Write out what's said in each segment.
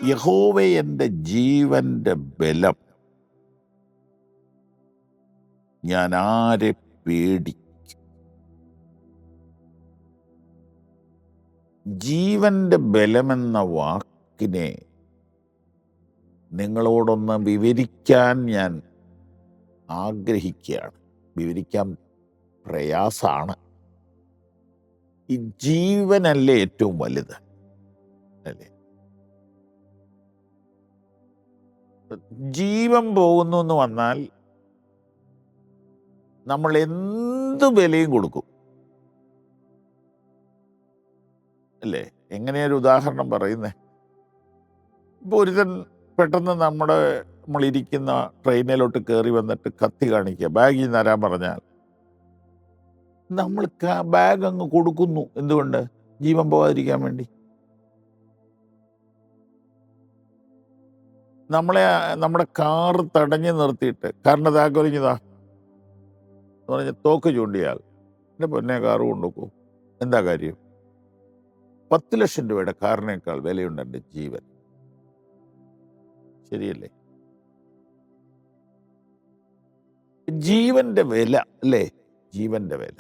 യഹോവേ എൻ്റെ ജീവന്റെ ബലം, ഞാൻ ആരെ പേടിക്കും? ജീവന്റെ ബലമെന്ന വാക്കിനെ നിങ്ങളോടൊന്ന് വിവരിക്കാൻ ഞാൻ ആഗ്രഹിക്കുകയാണ്. വിവരിക്കാൻ പ്രയാസമാണ്. ഈ ജീവനല്ലേ ഏറ്റവും വലുത്, അല്ലേ? ജീവൻ പോകുന്നു എന്ന് വന്നാൽ നമ്മൾ എന്ത് വിലയും കൊടുക്കും, അല്ലേ? എങ്ങനെയൊരു ഉദാഹരണം പറയുന്നേ? ഇപ്പോൾ ഒരുതൻ പെട്ടെന്ന് നമ്മളിരിക്കുന്ന ട്രെയിനിലോട്ട് കയറി വന്നിട്ട് കത്തി കാണിക്കുക, ബാഗിൽ നിന്ന് തരാൻ പറഞ്ഞാൽ നമ്മൾ ബാഗ് അങ്ങ് കൊടുക്കുന്നു. എന്തുകൊണ്ട്? ജീവൻ പോകാതിരിക്കാൻ വേണ്ടി. നമ്മുടെ കാറ് തടഞ്ഞു നിർത്തിയിട്ട് കാറിൻ്റെ താക്കോലിഞ്ഞതാ എന്ന് പറഞ്ഞ് തോക്ക് ചൂണ്ടിയാൽ എൻ്റെ പൊന്നെ കാറ് കൊണ്ടുപോകും. എന്താ കാര്യം? 10 ലക്ഷം രൂപയുടെ കാറിനേക്കാൾ വിലയുണ്ട് എൻ്റെ ജീവൻ. ശരിയല്ലേ? ജീവന്റെ വില, അല്ലേ? ജീവന്റെ വില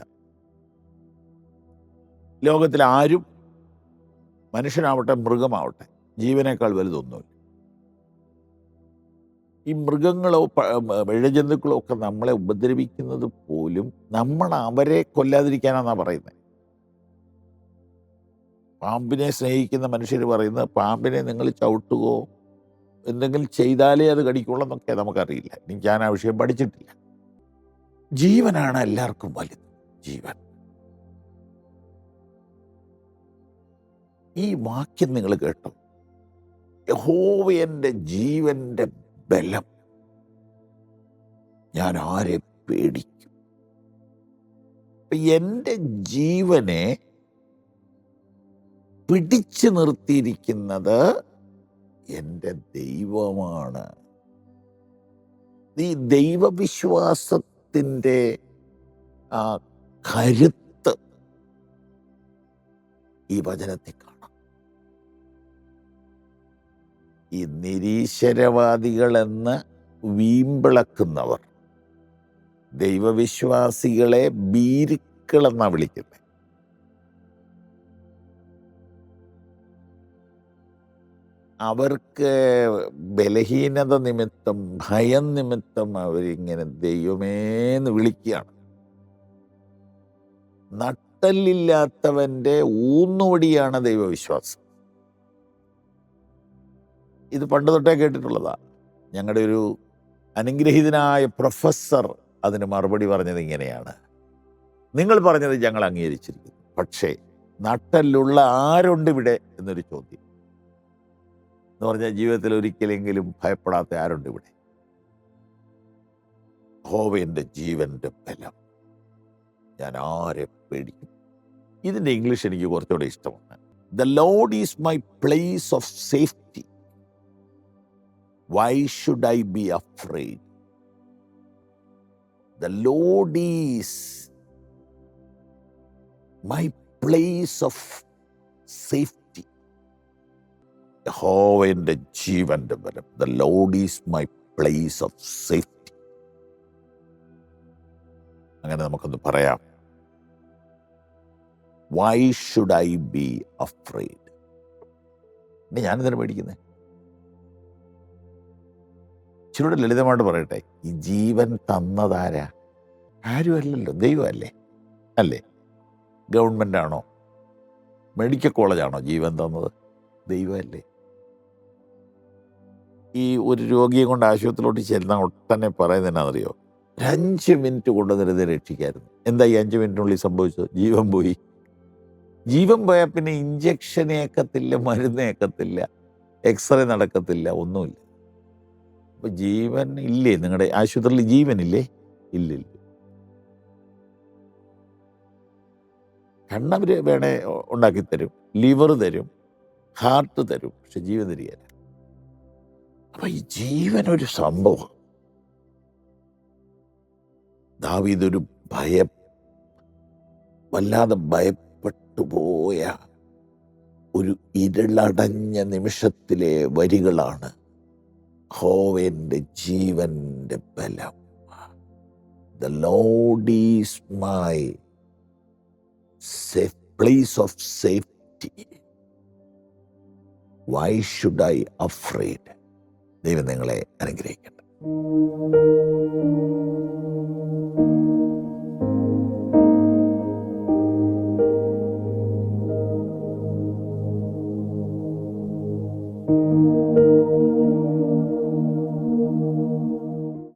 ലോകത്തിൽ ആരും, മനുഷ്യനാവട്ടെ മൃഗമാവട്ടെ, ജീവനേക്കാൾ വലുതൊന്നുമില്ല. ഈ മൃഗങ്ങളോ ഇഴജന്തുക്കളോ ഒക്കെ നമ്മളെ ഉപദ്രവിക്കുന്നത് പോലും നമ്മൾ അവരെ കൊല്ലാതിരിക്കാനാണെന്നാണ് പറയുന്നത്. പാമ്പിനെ സ്നേഹിക്കുന്ന മനുഷ്യർ പറയുന്നത് പാമ്പിനെ നിങ്ങൾ ചവിട്ടുകയോ എന്തെങ്കിലും ചെയ്താലേ അത് കടിക്കുള്ളൂ എന്നൊക്കെ നമുക്കറിയില്ല. ഞാൻ ആ വിഷയം പഠിച്ചിട്ടില്ല. ജീവനാണ് എല്ലാവർക്കും വലുത്. ജീവൻ. ഈ വാക്യം നിങ്ങൾ കേട്ടോ, യഹോവ എൻ്റെ ജീവന്റെ ബലം, ഞാൻ ആരെ പേടിക്കും? എൻ്റെ ജീവനെ പിടിച്ചു നിർത്തിയിരിക്കുന്നത് എൻ്റെ ദൈവമാണ്. ഈ ദൈവവിശ്വാസത്തിൻ്റെ ആ കരുത്ത് ഈ വചനത്തിൽ കാണാം. ഈ നിരീശ്വരവാദികളെന്ന് വീമ്പിളക്കുന്നവർ ദൈവവിശ്വാസികളെ ഭീരുക്കളെന്നാണ് വിളിക്കുന്നത്. അവർക്ക് ബലഹീനത നിമിത്തം, ഭയം നിമിത്തം അവരിങ്ങനെ ദൈവമേന്ന് വിളിക്കുകയാണ്. നട്ടല്ലില്ലാത്തവൻ്റെ ഊന്നുവടിയാണ് ദൈവവിശ്വാസം. ഇത് പണ്ട് തൊട്ടേ കേട്ടിട്ടുള്ളതാണ്. ഞങ്ങളുടെ ഒരു അനുഗ്രഹീതനായ പ്രൊഫസർ അതിന് മറുപടി പറഞ്ഞത് ഇങ്ങനെയാണ്: നിങ്ങൾ പറഞ്ഞത് ഞങ്ങൾ അംഗീകരിച്ചിരിക്കുന്നു, പക്ഷേ നട്ടലുള്ള ആരുണ്ട് ഇവിടെ എന്നൊരു ചോദ്യം. എന്ന് പറഞ്ഞാൽ ജീവിതത്തിൽ ഒരിക്കലെങ്കിലും ഭയപ്പെടാത്ത ആരുണ്ട് ഇവിടെ? യഹോവ എൻ്റെ ജീവന്റെ ബലം, ഞാൻ ആരെ പേടിക്കും? ഇതിൻ്റെ ഇംഗ്ലീഷ് എനിക്ക് കുറച്ചുകൂടെ ഇഷ്ടമാണ്. The Lord is my place of safety, why should I be afraid? The Lord is my place of safety. യഹോവ എൻ്റെ ജീവന്റെ ബലം. The Lord is my place of safety. അങ്ങനെ നമുക്കൊന്ന് പറയാം. Why should I be afraid? ഇനി ഞാനെന്തിനാണ് പേടിക്കുന്നത്? ഇച്ചിരൂടെ ലളിതമായിട്ട് പറയട്ടെ, ഈ ജീവൻ തന്നതാരാ? ആരും അല്ലല്ലോ, ദൈവമല്ലേ? അല്ലേ? ഗവൺമെൻറ് ആണോ, മെഡിക്കൽ കോളേജാണോ ജീവൻ തന്നത്? ദൈവമല്ലേ? ഈ ഒരു രോഗിയെ കൊണ്ട് ആശുപത്രിയിലോട്ട് ചെല്ലുന്ന ഒട്ടനെ പറയുന്നതിനാണെന്നറിയോ? 5 മിനിറ്റ് കൊണ്ട് നിരതെ രക്ഷിക്കായിരുന്നു. എന്താ ഈ 5 മിനിറ്റിനുള്ളിൽ സംഭവിച്ചത്? ജീവൻ പോയി. ജീവൻ പോയാൽ പിന്നെ ഇഞ്ചക്ഷൻ ഏക്കത്തില്ല, മരുന്ന് ഏക്കത്തില്ല, എക്സ്റേ നടക്കത്തില്ല, ഒന്നുമില്ല. അപ്പോൾ ജീവൻ ഇല്ലേ? നിങ്ങളുടെ ആശുപത്രിയിൽ ജീവനില്ലേ? ഇല്ലില്ല. കണ്ണവർ വേണേ ഉണ്ടാക്കി തരും, ലിവർ തരും, ഹാർട്ട് തരും, പക്ഷെ ജീവൻ തരികയില്ല. അപ്പം ഈ ജീവനൊരു സംഭവം. ദാവീദൊരു വല്ലാതെ ഭയപ്പെട്ടു പോയ ഒരു ഇരുളടഞ്ഞ നിമിഷത്തിലെ വരികളാണ്. യഹോവയുടെ ജീവന്റെ ബലം. The Lord is my safe place of safety. Why should I afraid? ദൈവം നിങ്ങളെ അനുഗ്രഹിക്കട്ടെ.